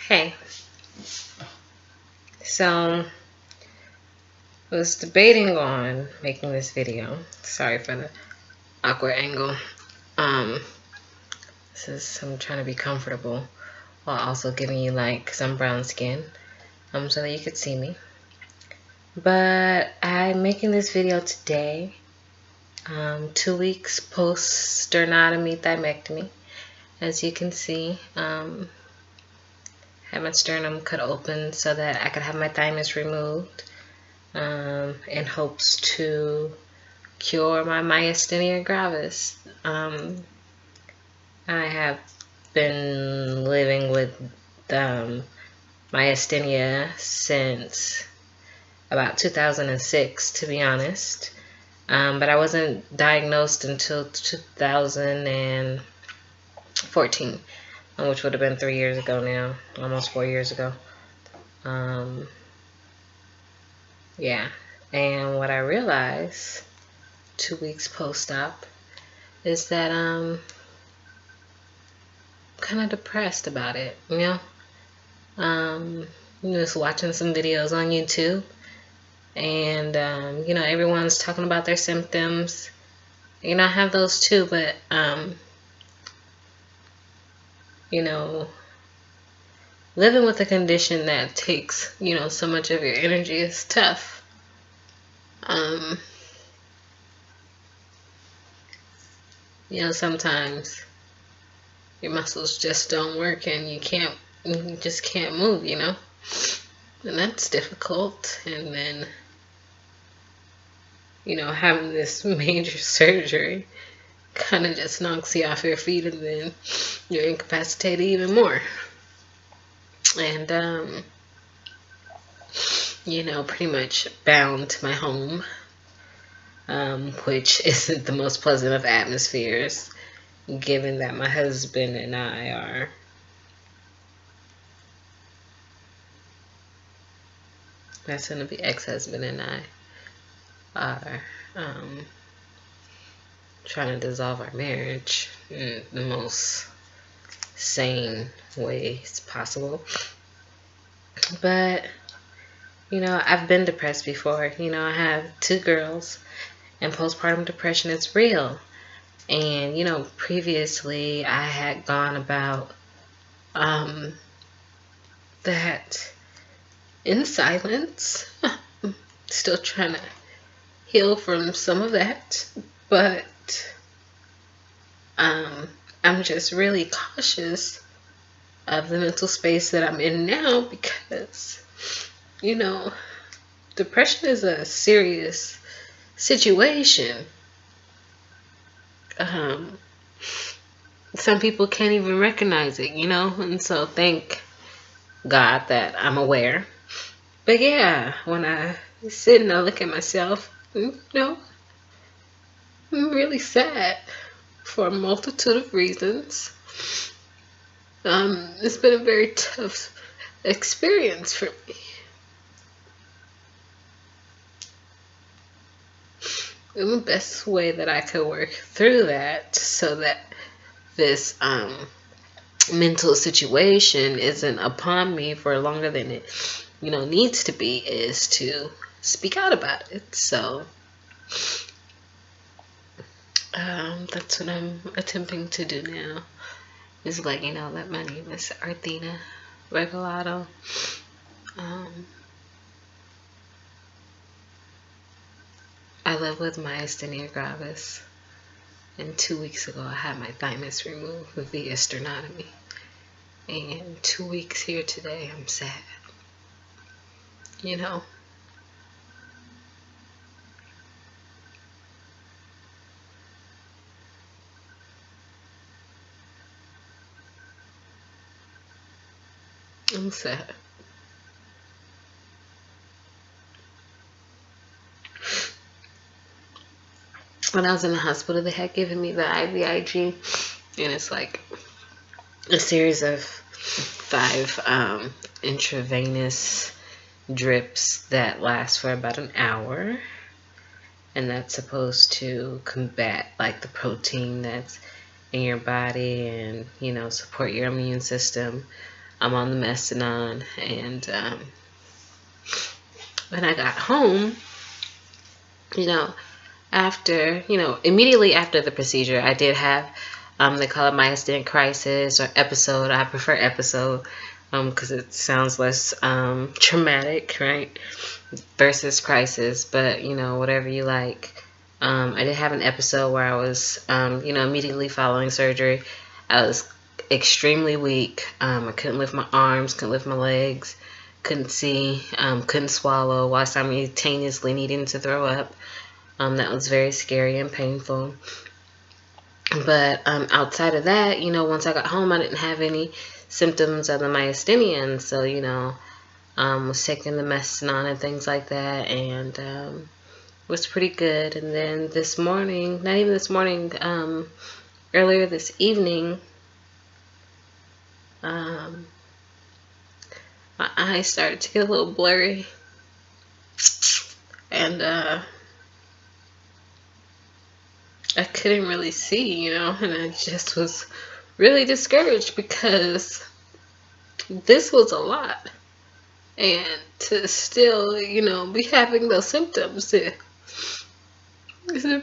Hey, so I was debating on making this video. Sorry for the awkward angle. Um, I'm trying to be comfortable while also giving you like some brown skin, so that you could see me. But I'm making this video today, 2 weeks post sternotomy thymectomy. As you can see, had my sternum cut open so that I could have my thymus removed. In hopes to cure my myasthenia gravis. I have been living with myasthenia since about 2006, to be honest. But I wasn't diagnosed until 2014, which would have been 3 years ago now, almost 4 years ago. Yeah, and what I realized 2 weeks post-op is that I'm kind of depressed about it, just watching some videos on YouTube, and everyone's talking about their symptoms. I have those too, but living with a condition that takes so much of your energy is tough. Sometimes your muscles just don't work and you just can't move, and that's difficult. And then having this major surgery kind of just knocks you off your feet, and then you're incapacitated even more. And pretty much bound to my home, which isn't the most pleasant of atmospheres, given that my husband and I are that's going to be ex-husband and I are trying to dissolve our marriage in the most sane ways possible. But I've been depressed before. I have 2 girls, and postpartum depression is real. And previously I had gone about that in silence, still trying to heal from some of that, but I'm just really cautious of the mental space that I'm in now, because depression is a serious situation. Some people can't even recognize it, and so thank God that I'm aware. But yeah, when I sit and I look at myself, I'm really sad for a multitude of reasons. It's been a very tough experience for me. And the best way that I could work through that, so that this mental situation isn't upon me for longer than it needs to be, is to speak out about it. So that's what I'm attempting to do now, is let you know that my name is Arthena Regalado. I live with myasthenia gravis, and 2 weeks ago I had my thymus removed via sternotomy. And 2 weeks here today, I'm sad. I'm sad. When I was in the hospital, they had given me the IVIG, and it's like a series of 5 intravenous drips that last for about an hour, and that's supposed to combat like the protein that's in your body and support your immune system. I'm on the Mestinon, and when I got home, you know, immediately after the procedure, I did have, they call it myasthenia crisis or episode. I prefer episode, because it sounds less traumatic, right? Versus crisis, but whatever you like. I did have an episode where I was, immediately following surgery, I was extremely weak. I couldn't lift my arms, couldn't lift my legs, couldn't see, couldn't swallow while simultaneously needing to throw up. That was very scary and painful. But outside of that, once I got home, I didn't have any symptoms of the myasthenia, and so was taking the Mestinon and things like that, and was pretty good. And then this morning, not even this morning, earlier this evening, my eyes started to get a little blurry, and I couldn't really see, and I just was really discouraged because this was a lot. And to still, be having those symptoms is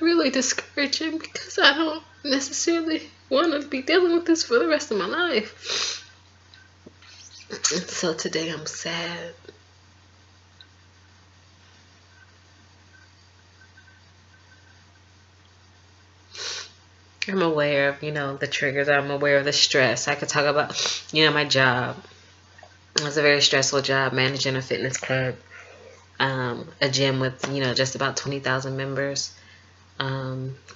really discouraging, because I don't necessarily want to be dealing with this for the rest of my life. And so today I'm sad. I'm aware of, the triggers. I'm aware of the stress. I could talk about, my job. It was a very stressful job, managing a fitness club, a gym with, just about 20,000 members,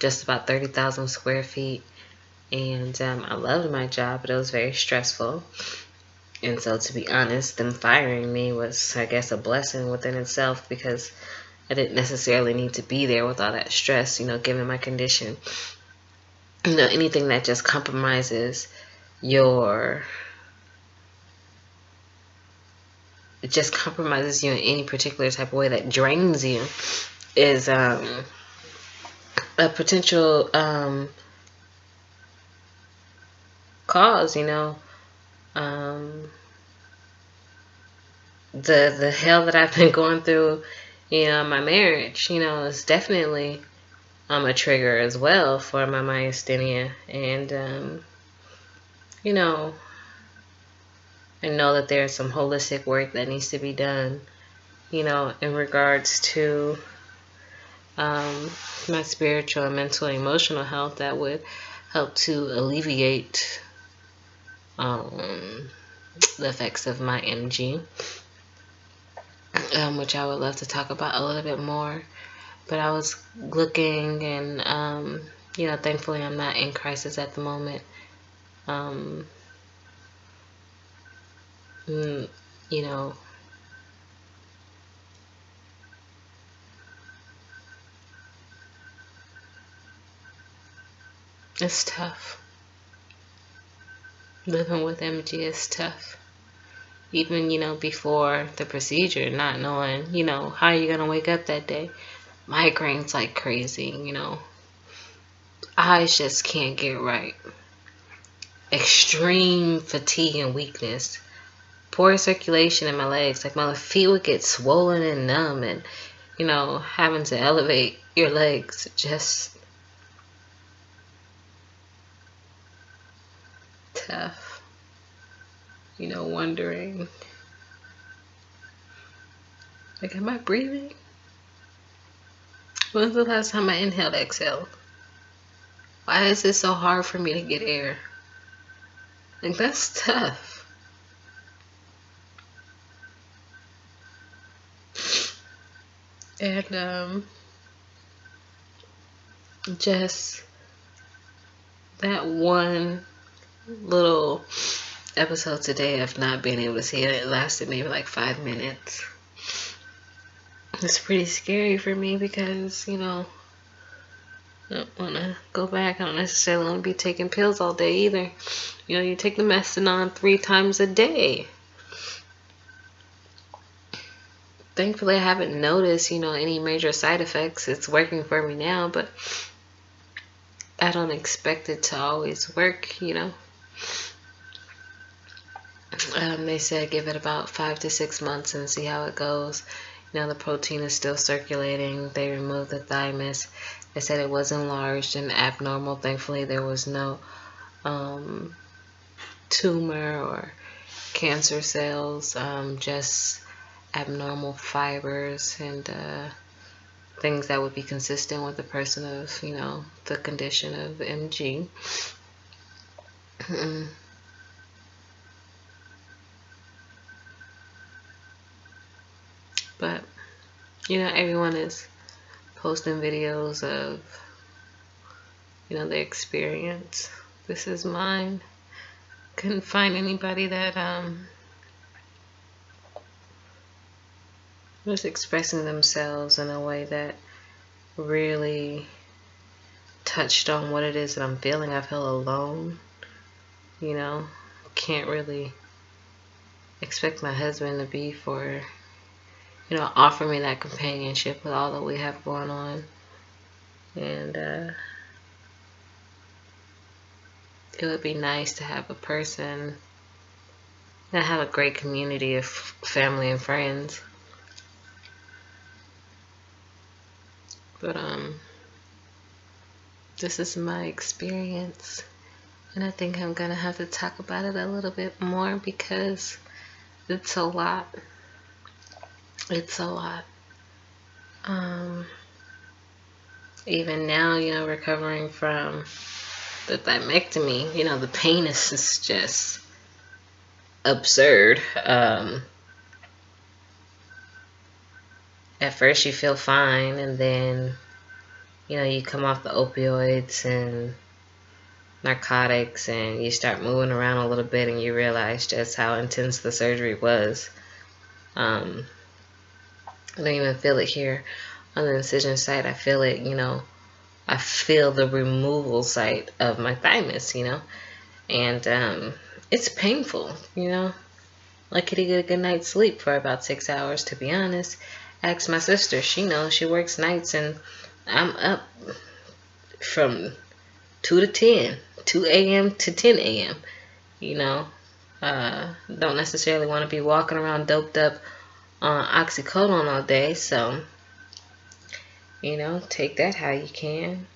just about 30,000 square feet. And I loved my job, but it was very stressful. And so, to be honest, them firing me was, I guess, a blessing within itself, because I didn't necessarily need to be there with all that stress, given my condition. Anything that just compromises it just compromises you in any particular type of way, that drains you, is a potential cause. The hell that I've been going through, my marriage, is definitely a trigger as well for my myasthenia. And I know that there's some holistic work that needs to be done, in regards to my spiritual and mental and emotional health, that would help to alleviate the effects of my MG, which I would love to talk about a little bit more. But I was looking, and thankfully I'm not in crisis at the moment. It's tough. Living with MG is tough. Even, before the procedure, not knowing, how you're going to wake up that day. Migraines like crazy, eyes just can't get right. Extreme fatigue and weakness. Poor circulation in my legs. Like, my feet would get swollen and numb, and, having to elevate your legs, just tough. Wondering, like, am I breathing? When's the last time I inhaled, exhaled? Why is it so hard for me to get air? Like, that's tough. And just that one little episode today of not being able to see it lasted maybe like 5 minutes. It's pretty scary for me, because I don't want to go back. I don't necessarily want to be taking pills all day either. You take the Mestinon 3 times a day. Thankfully, I haven't noticed, any major side effects. It's working for me now, but I don't expect it to always work, They said give it about 5 to 6 months and see how it goes. You know, the protein is still circulating. They removed the thymus. They said it was enlarged and abnormal. Thankfully, there was no tumor or cancer cells, just abnormal fibers and things that would be consistent with the person of, you know, the condition of MG. But, you know, everyone is posting videos of, you know, their experience. This is mine. Couldn't find anybody that was expressing themselves in a way that really touched on what it is that I'm feeling. I feel alone, you know. Can't really expect my husband to be for, you know, offer me that companionship with all that we have going on. And it would be nice to have a person that have a great community of family and friends. But this is my experience, and I think I'm gonna have to talk about it a little bit more because it's a lot. It's a lot. Even now, you know, recovering from the thymectomy, you know, the pain is just absurd. At first you feel fine, and then, you know, you come off the opioids and narcotics and you start moving around a little bit and you realize just how intense the surgery was. I don't even feel it here on the incision site. I feel it, you know, I feel the removal site of my thymus, you know, and it's painful, you know. Lucky to get a good night's sleep for about 6 hours, to be honest. Ask my sister, she knows, she works nights, and I'm up from 2 to 10, 2 a.m. to 10 a.m., you know. Don't necessarily want to be walking around doped up on oxycodone all day, so, you know, take that how you can.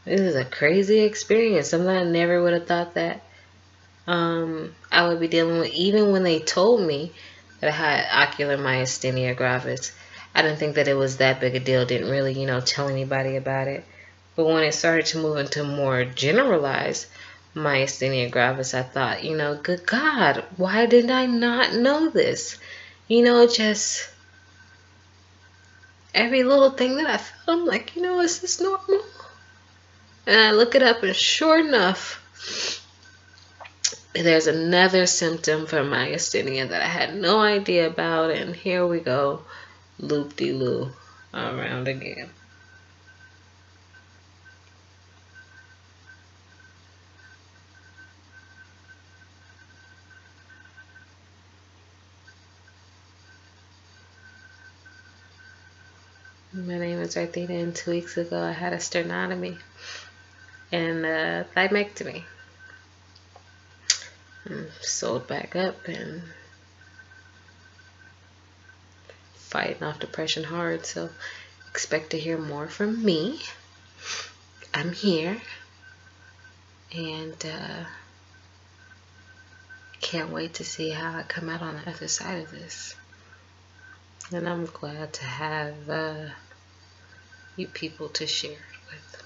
This is a crazy experience, something I never would have thought that I would be dealing with. Even when they told me that I had ocular myasthenia gravis, I didn't think that it was that big a deal. Didn't really, you know, tell anybody about it. But when it started to move into more generalized myasthenia gravis, I thought, you know, good God, why did I not know this? You know, just every little thing that I felt, I'm like, you know, is this normal? And I look it up, and sure enough, there's another symptom for myasthenia that I had no idea about, and here we go, loop-de-loo around again. My name is Arthina, and 2 weeks ago I had a sternotomy and a thymectomy. I'm sewed back up and fighting off depression hard, so expect to hear more from me. I'm here, and can't wait to see how I come out on the other side of this. And I'm glad to have you people to share it with.